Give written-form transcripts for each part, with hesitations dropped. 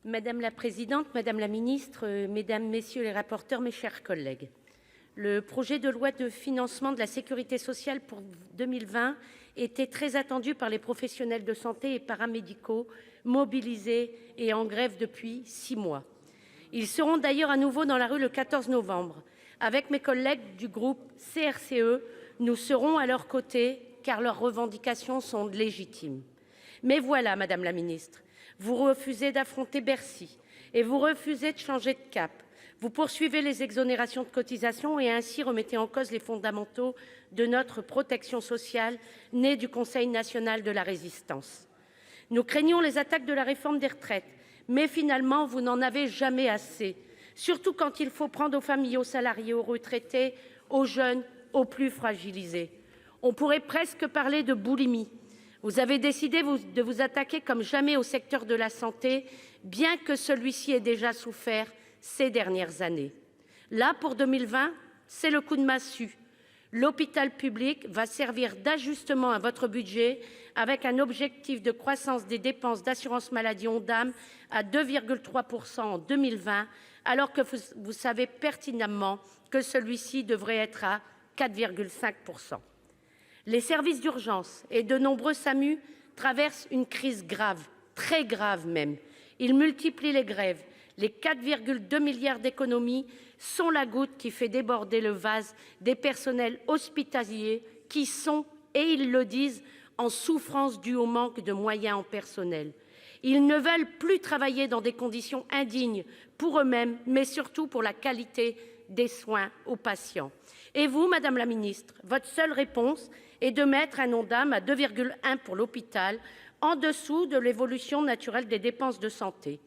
Madame la présidente, madame la ministre, mesdames, messieurs les rapporteurs, mes chers collègues, le projet de loi de financement de la sécurité sociale pour 2020 était très attendu par les professionnels de santé et paramédicaux mobilisés et en grève depuis 6 mois. Ils seront d'ailleurs à nouveau dans la rue le 14 novembre. Avec mes collègues du groupe CRCE, nous serons à leurs côtés car leurs revendications sont légitimes. Mais voilà, madame la ministre, vous refusez d'affronter Bercy et vous refusez de changer de cap. Vous poursuivez les exonérations de cotisations et ainsi remettez en cause les fondamentaux de notre protection sociale née du Conseil national de la Résistance. Nous craignons les attaques de la réforme des retraites, mais finalement, vous n'en avez jamais assez, surtout quand il faut prendre aux familles, aux salariés, aux retraités, aux jeunes, aux plus fragilisés. On pourrait presque parler de boulimie. Vous avez décidé de vous attaquer comme jamais au secteur de la santé, bien que celui-ci ait déjà souffert ces dernières années. Là, pour 2020, c'est le coup de massue. L'hôpital public va servir d'ajustement à votre budget avec un objectif de croissance des dépenses d'assurance maladie Ondam à 2,3% en 2020, alors que vous savez pertinemment que celui-ci devrait être à 4,5%. Les services d'urgence et de nombreux SAMU traversent une crise grave, très grave même. Ils multiplient les grèves. Les 4,2 milliards d'économies sont la goutte qui fait déborder le vase des personnels hospitaliers qui sont, et ils le disent, en souffrance due au manque de moyens en personnel. Ils ne veulent plus travailler dans des conditions indignes pour eux-mêmes, mais surtout pour la qualité des soins aux patients. Et vous, madame la ministre, votre seule réponse est de mettre un Ondam à 2,1 pour l'hôpital, en dessous de l'évolution naturelle des dépenses de santé.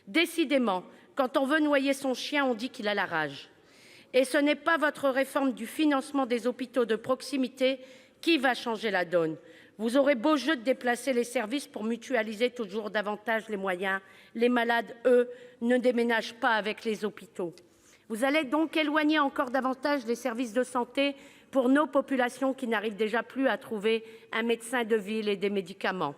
Décidément, quand on veut noyer son chien, on dit qu'il a la rage. Et ce n'est pas votre réforme du financement des hôpitaux de proximité qui va changer la donne. Vous aurez beau jeu de déplacer les services pour mutualiser toujours davantage les moyens. Les malades, eux, ne déménagent pas avec les hôpitaux. Vous allez donc éloigner encore davantage les services de santé pour nos populations qui n'arrivent déjà plus à trouver un médecin de ville et des médicaments.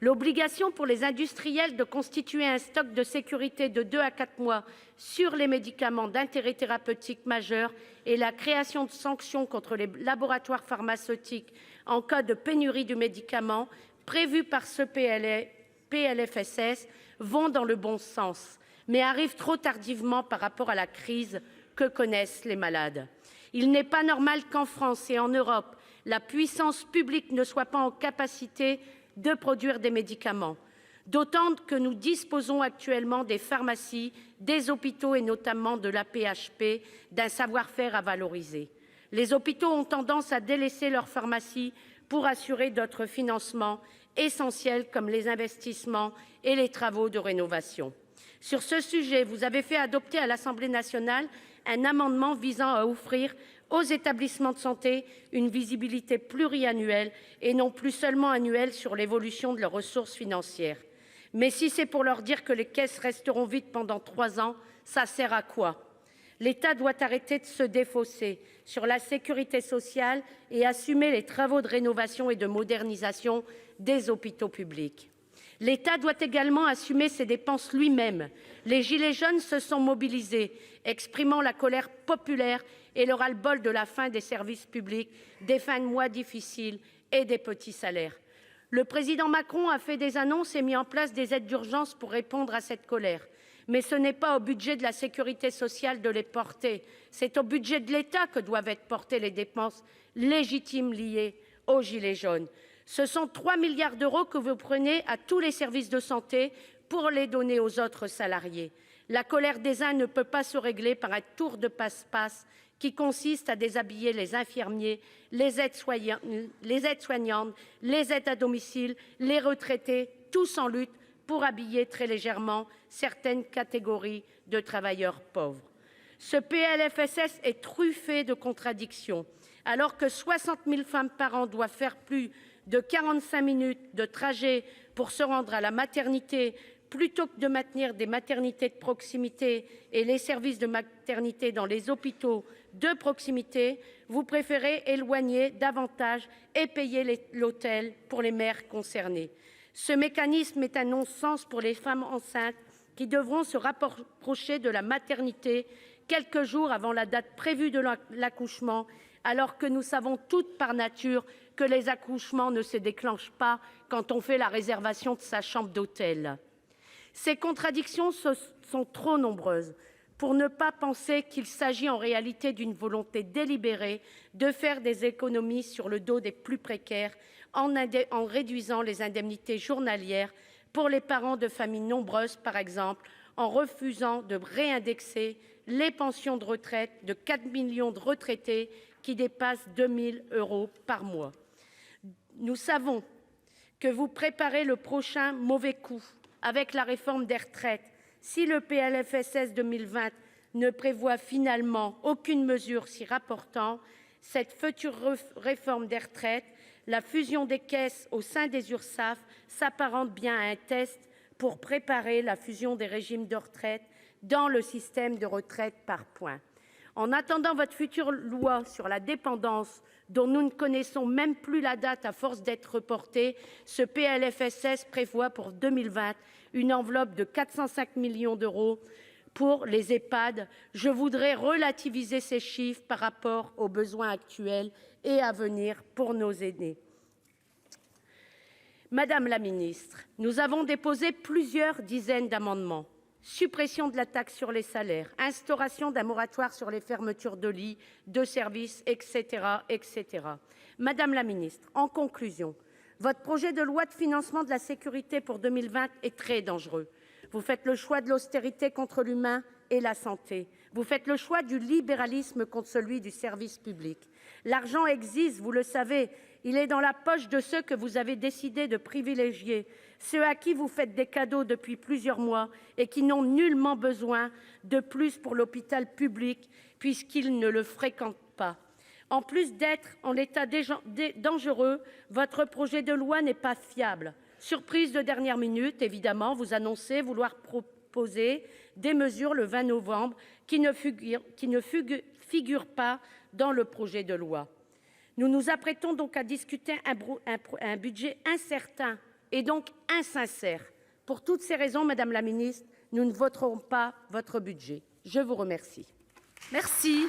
L'obligation pour les industriels de constituer un stock de sécurité de 2 à 4 mois sur les médicaments d'intérêt thérapeutique majeur et la création de sanctions contre les laboratoires pharmaceutiques en cas de pénurie du médicament prévus par ce PLFSS vont dans le bon sens, mais arrivent trop tardivement par rapport à la crise que connaissent les malades. Il n'est pas normal qu'en France et en Europe, la puissance publique ne soit pas en capacité de produire des médicaments, d'autant que nous disposons actuellement des pharmacies, des hôpitaux et notamment de l'AP-HP, d'un savoir-faire à valoriser. Les hôpitaux ont tendance à délaisser leurs pharmacies pour assurer d'autres financements essentiels comme les investissements et les travaux de rénovation. Sur ce sujet, vous avez fait adopter à l'Assemblée nationale un amendement visant à offrir aux établissements de santé une visibilité pluriannuelle et non plus seulement annuelle sur l'évolution de leurs ressources financières. Mais si c'est pour leur dire que les caisses resteront vides pendant 3 ans, ça sert à quoi? L'État doit arrêter de se défausser sur la sécurité sociale et assumer les travaux de rénovation et de modernisation des hôpitaux publics. L'État doit également assumer ses dépenses lui-même. Les gilets jaunes se sont mobilisés, exprimant la colère populaire et le ras-le-bol de la fin des services publics, des fins de mois difficiles et des petits salaires. Le président Macron a fait des annonces et mis en place des aides d'urgence pour répondre à cette colère. Mais ce n'est pas au budget de la sécurité sociale de les porter. C'est au budget de l'État que doivent être portées les dépenses légitimes liées aux gilets jaunes. Ce sont 3 milliards d'euros que vous prenez à tous les services de santé pour les donner aux autres salariés. La colère des uns ne peut pas se régler par un tour de passe-passe qui consiste à déshabiller les infirmiers, les aides-soignantes, les aides à domicile, les retraités, tous en lutte pour habiller très légèrement certaines catégories de travailleurs pauvres. Ce PLFSS est truffé de contradictions. Alors que 60 000 femmes par an doivent faire plus de 45 minutes de trajet pour se rendre à la maternité, plutôt que de maintenir des maternités de proximité et les services de maternité dans les hôpitaux de proximité, vous préférez éloigner davantage et payer l'hôtel pour les mères concernées. Ce mécanisme est un non-sens pour les femmes enceintes qui devront se rapprocher de la maternité quelques jours avant la date prévue de l'accouchement, alors que nous savons toutes par nature que les accouchements ne se déclenchent pas quand on fait la réservation de sa chambre d'hôtel. Ces contradictions sont trop nombreuses pour ne pas penser qu'il s'agit en réalité d'une volonté délibérée de faire des économies sur le dos des plus précaires en réduisant les indemnités journalières pour les parents de familles nombreuses, par exemple en refusant de réindexer les pensions de retraite de 4 millions de retraités qui dépassent 2 000 € par mois. Nous savons que vous préparez le prochain mauvais coup avec la réforme des retraites. Si le PLFSS 2020 ne prévoit finalement aucune mesure s'y rapportant, cette future réforme des retraites, la fusion des caisses au sein des Urssaf, s'apparente bien à un test pour préparer la fusion des régimes de retraite dans le système de retraite par points. En attendant votre future loi sur la dépendance, dont nous ne connaissons même plus la date à force d'être reportée, ce PLFSS prévoit pour 2020 une enveloppe de 405 millions d'euros pour les Ehpad. Je voudrais relativiser ces chiffres par rapport aux besoins actuels et à venir pour nos aînés. Madame la ministre, nous avons déposé plusieurs dizaines d'amendements. Suppression de la taxe sur les salaires, instauration d'un moratoire sur les fermetures de lits, de services, etc. Madame la ministre, en conclusion, votre projet de loi de financement de la sécurité pour 2020 est très dangereux. Vous faites le choix de l'austérité contre l'humain et la santé. Vous faites le choix du libéralisme contre celui du service public. L'argent existe, vous le savez. Il est dans la poche de ceux que vous avez décidé de privilégier, ceux à qui vous faites des cadeaux depuis plusieurs mois et qui n'ont nullement besoin de plus pour l'hôpital public puisqu'ils ne le fréquentent pas. En plus d'être en état dangereux, votre projet de loi n'est pas fiable. Surprise de dernière minute, évidemment, vous annoncez vouloir proposer des mesures le 20 novembre qui ne figurent pas dans le projet de loi. Nous nous apprêtons donc à discuter un budget incertain et donc insincère. Pour toutes ces raisons, Madame la ministre, nous ne voterons pas votre budget. Je vous remercie. Merci.